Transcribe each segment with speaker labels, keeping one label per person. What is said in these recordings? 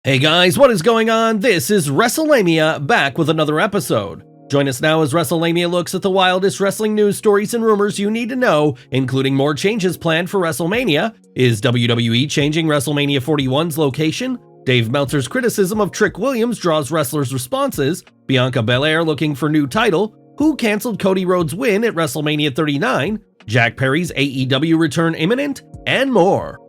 Speaker 1: Hey guys, what is going on? This is Wrestlelamia, back with another episode. Join us now as Wrestlelamia looks at the wildest wrestling news stories and rumors you need to know, including more changes planned for Wrestlemania. Is WWE changing WrestleMania 41's location? Dave Meltzer's criticism of Trick Williams draws wrestlers' responses. Bianca Belair looking for new title. Who canceled Cody Rhodes' win at WrestleMania 39? Jack Perry's AEW return imminent? And more.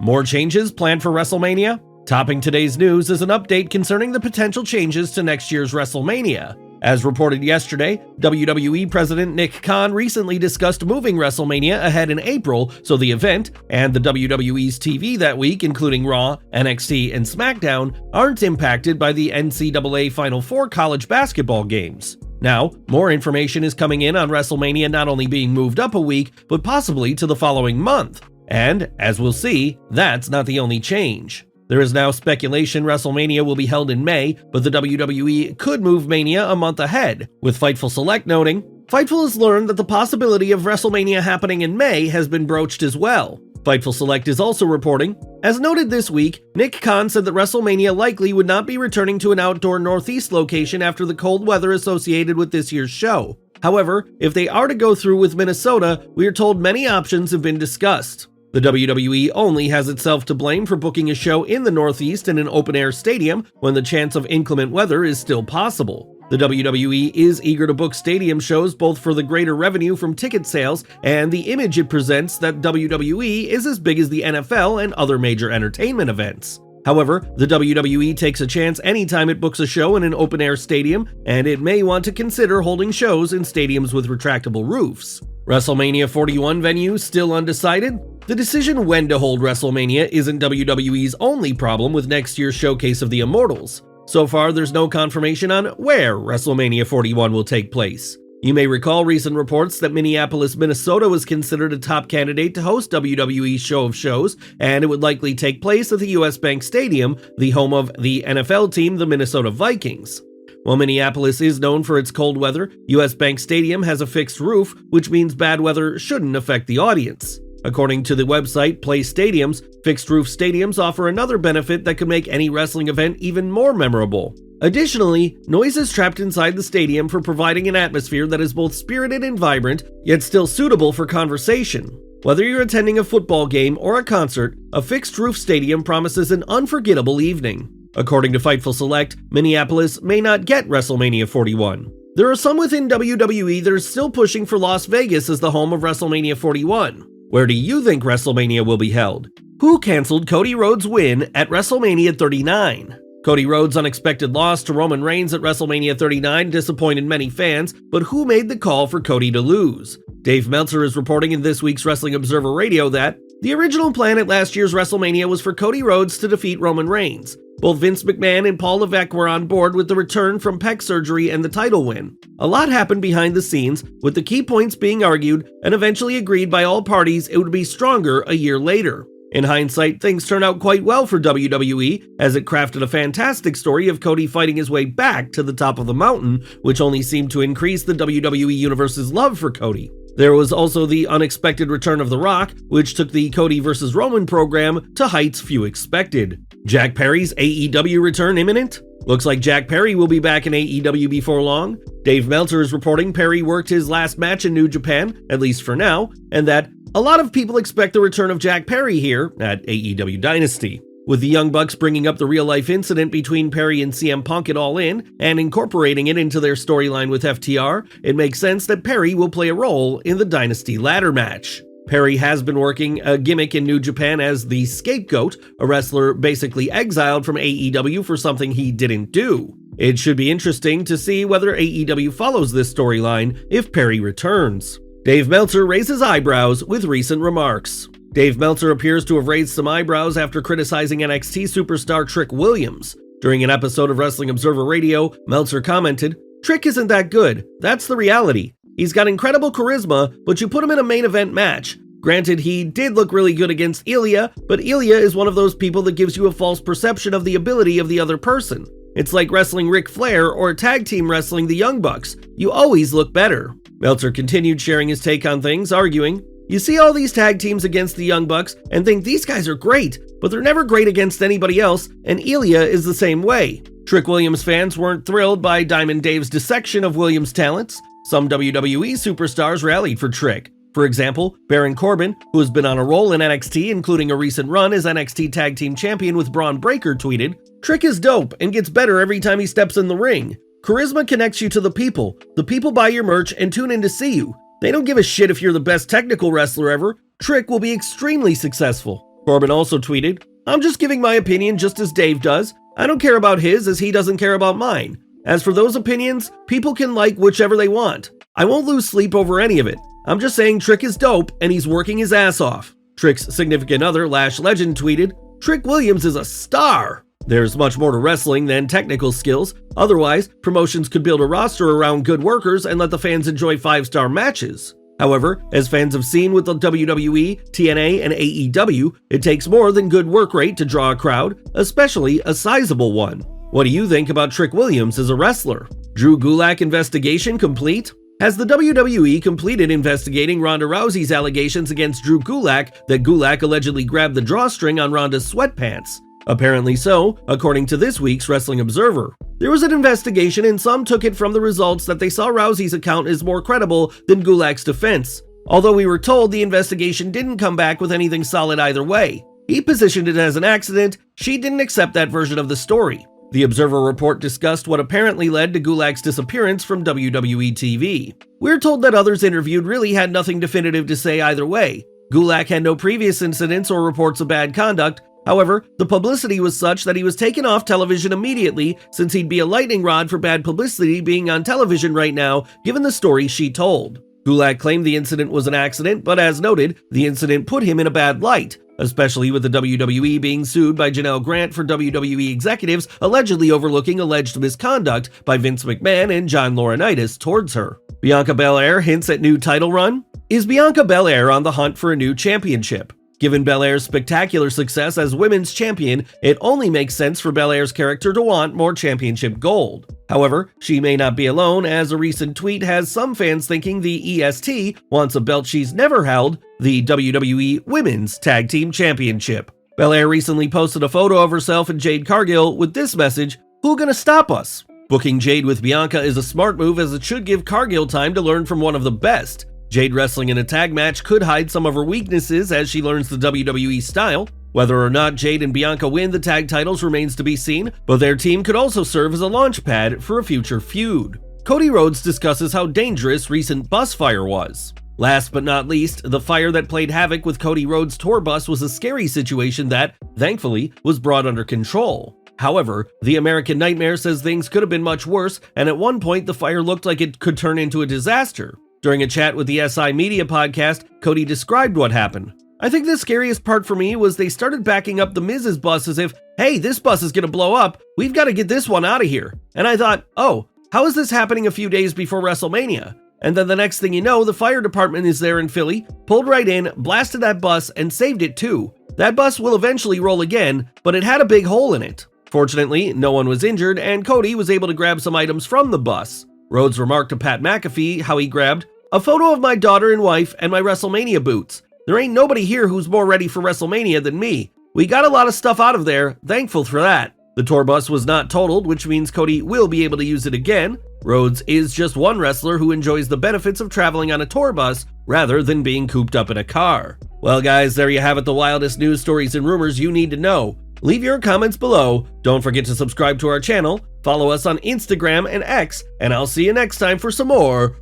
Speaker 1: More changes planned for WrestleMania? Topping today's news is an update concerning the potential changes to next year's WrestleMania. As reported yesterday, WWE President Nick Khan recently discussed moving WrestleMania ahead in April so the event and the WWE's TV that week, including Raw, NXT, and SmackDown, aren't impacted by the NCAA Final Four college basketball games. Now, more information is coming in on WrestleMania not only being moved up a week, but possibly to the following month. And, as we'll see, that's not the only change. There is now speculation WrestleMania will be held in May, but the WWE could move Mania a month ahead, with Fightful Select noting, Fightful has learned that the possibility of WrestleMania happening in May has been broached as well. Fightful Select is also reporting, as noted this week, Nick Khan said that WrestleMania likely would not be returning to an outdoor Northeast location after the cold weather associated with this year's show. However, if they are to go through with Minnesota, we are told many options have been discussed. The WWE only has itself to blame for booking a show in the Northeast in an open-air stadium when the chance of inclement weather is still possible. The WWE is eager to book stadium shows both for the greater revenue from ticket sales and the image it presents that WWE is as big as the NFL and other major entertainment events. However, the WWE takes a chance anytime it books a show in an open-air stadium, and it may want to consider holding shows in stadiums with retractable roofs. WrestleMania 41 venue still undecided? The decision when to hold WrestleMania isn't WWE's only problem with next year's showcase of the Immortals. So far, there's no confirmation on where WrestleMania 41 will take place. You may recall recent reports that Minneapolis, Minnesota was considered a top candidate to host WWE's Show of Shows, and it would likely take place at the US Bank Stadium, the home of the NFL team, the Minnesota Vikings. While Minneapolis is known for its cold weather, US Bank Stadium has a fixed roof, which means bad weather shouldn't affect the audience. According to the website Play Stadiums, fixed-roof stadiums offer another benefit that could make any wrestling event even more memorable. Additionally, noise is trapped inside the stadium for providing an atmosphere that is both spirited and vibrant, yet still suitable for conversation. Whether you're attending a football game or a concert, a fixed-roof stadium promises an unforgettable evening. According to Fightful Select, Minneapolis may not get WrestleMania 41. There are some within WWE that are still pushing for Las Vegas as the home of WrestleMania 41. Where do you think WrestleMania will be held? Who canceled Cody Rhodes' win at WrestleMania 39? Cody Rhodes' unexpected loss to Roman Reigns at WrestleMania 39 disappointed many fans, but who made the call for Cody to lose? Dave Meltzer is reporting in this week's Wrestling Observer Radio that the original plan at last year's WrestleMania was for Cody Rhodes to defeat Roman Reigns. Both Vince McMahon and Paul Levesque were on board with the return from pec surgery and the title win. A lot happened behind the scenes, with the key points being argued and eventually agreed by all parties it would be stronger a year later. In hindsight, things turned out quite well for WWE, as it crafted a fantastic story of Cody fighting his way back to the top of the mountain, which only seemed to increase the WWE Universe's love for Cody. There was also the unexpected return of The Rock, which took the Cody vs. Roman program to heights few expected. Jack Perry's AEW return imminent? Looks like Jack Perry will be back in AEW before long. Dave Meltzer is reporting Perry worked his last match in New Japan, at least for now, and that a lot of people expect the return of Jack Perry here at AEW Dynasty. With the Young Bucks bringing up the real-life incident between Perry and CM Punk at All In and incorporating it into their storyline with FTR, it makes sense that Perry will play a role in the Dynasty ladder match. Perry has been working a gimmick in New Japan as the Scapegoat, a wrestler basically exiled from AEW for something he didn't do. It should be interesting to see whether AEW follows this storyline if Perry returns. Dave Meltzer raises eyebrows with recent remarks. Dave Meltzer appears to have raised some eyebrows after criticizing NXT superstar Trick Williams. During an episode of Wrestling Observer Radio, Meltzer commented, "Trick isn't that good. That's the reality. He's got incredible charisma, but you put him in a main event match. Granted, he did look really good against Ilya, but Ilya is one of those people that gives you a false perception of the ability of the other person. It's like wrestling Ric Flair or tag team wrestling the Young Bucks. You always look better." Meltzer continued sharing his take on things, arguing, "You see all these tag teams against the Young Bucks and think these guys are great, but they're never great against anybody else, and Ilya is the same way." Trick Williams fans weren't thrilled by Diamond Dave's dissection of Williams' talents. Some WWE superstars rallied for Trick. For example, Baron Corbin, who has been on a roll in NXT, including a recent run as NXT Tag Team Champion with Braun Breaker, tweeted, "Trick is dope and gets better every time he steps in the ring. Charisma connects you to the people. The people buy your merch and tune in to see you. They don't give a shit if you're the best technical wrestler ever. Trick will be extremely successful." Corbin also tweeted, "I'm just giving my opinion just as Dave does. I don't care about his as he doesn't care about mine. As for those opinions, people can like whichever they want. I won't lose sleep over any of it. I'm just saying Trick is dope and he's working his ass off." Trick's significant other, Lash Legend, tweeted, "Trick Williams is a star. There's much more to wrestling than technical skills. Otherwise, promotions could build a roster around good workers and let the fans enjoy 5-star matches." However, as fans have seen with the WWE, TNA, and AEW, it takes more than good work rate to draw a crowd, especially a sizable one. What do you think about Trick Williams as a wrestler? Drew Gulak investigation complete? Has the WWE completed investigating Ronda Rousey's allegations against Drew Gulak that Gulak allegedly grabbed the drawstring on Ronda's sweatpants? Apparently so, according to this week's Wrestling Observer. There was an investigation and some took it from the results that they saw Rousey's account is more credible than Gulak's defense. Although we were told the investigation didn't come back with anything solid either way. He positioned it as an accident. She didn't accept that version of the story. The Observer report discussed what apparently led to Gulak's disappearance from WWE TV. We're told that others interviewed really had nothing definitive to say either way. Gulak had no previous incidents or reports of bad conduct. However, the publicity was such that he was taken off television immediately since he'd be a lightning rod for bad publicity being on television right now, given the story she told. Gulak claimed the incident was an accident, but as noted, the incident put him in a bad light, especially with the WWE being sued by Janelle Grant for WWE executives allegedly overlooking alleged misconduct by Vince McMahon and John Laurinaitis towards her. Bianca Belair hints at new title run? Is Bianca Belair on the hunt for a new championship? Given Belair's spectacular success as women's champion, it only makes sense for Belair's character to want more championship gold. However, she may not be alone, as a recent tweet has some fans thinking the EST wants a belt she's never held, the WWE Women's Tag Team Championship. Belair recently posted a photo of herself and Jade Cargill with this message, "Who gonna stop us?" Booking Jade with Bianca is a smart move as it should give Cargill time to learn from one of the best. Jade wrestling in a tag match could hide some of her weaknesses as she learns the WWE style. Whether or not Jade and Bianca win the tag titles remains to be seen, but their team could also serve as a launch pad for a future feud. Cody Rhodes discusses how dangerous recent bus fire was. Last but not least, the fire that played havoc with Cody Rhodes' tour bus was a scary situation that, thankfully, was brought under control. However, the American Nightmare says things could have been much worse, and at one point the fire looked like it could turn into a disaster. During a chat with the SI Media podcast, Cody described what happened. "I think the scariest part for me was they started backing up the Miz's bus as if, hey, this bus is gonna blow up, we've got to get this one out of here. And I thought, oh, how is this happening a few days before WrestleMania? And then the next thing you know, the fire department is there in Philly, pulled right in, blasted that bus, and saved it too. That bus will eventually roll again, but it had a big hole in it. Fortunately, no one was injured, and Cody was able to grab some items from the bus." Rhodes remarked to Pat McAfee how he grabbed a photo of my daughter and wife and my WrestleMania boots. "There ain't nobody here who's more ready for WrestleMania than me. We got a lot of stuff out of there, thankful for that." The tour bus was not totaled, which means Cody will be able to use it again. Rhodes is just one wrestler who enjoys the benefits of traveling on a tour bus rather than being cooped up in a car. Well guys, there you have it, the wildest news stories and rumors you need to know. Leave your comments below, don't forget to subscribe to our channel, follow us on Instagram and X, and I'll see you next time for some more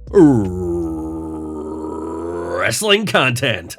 Speaker 1: wrestling content.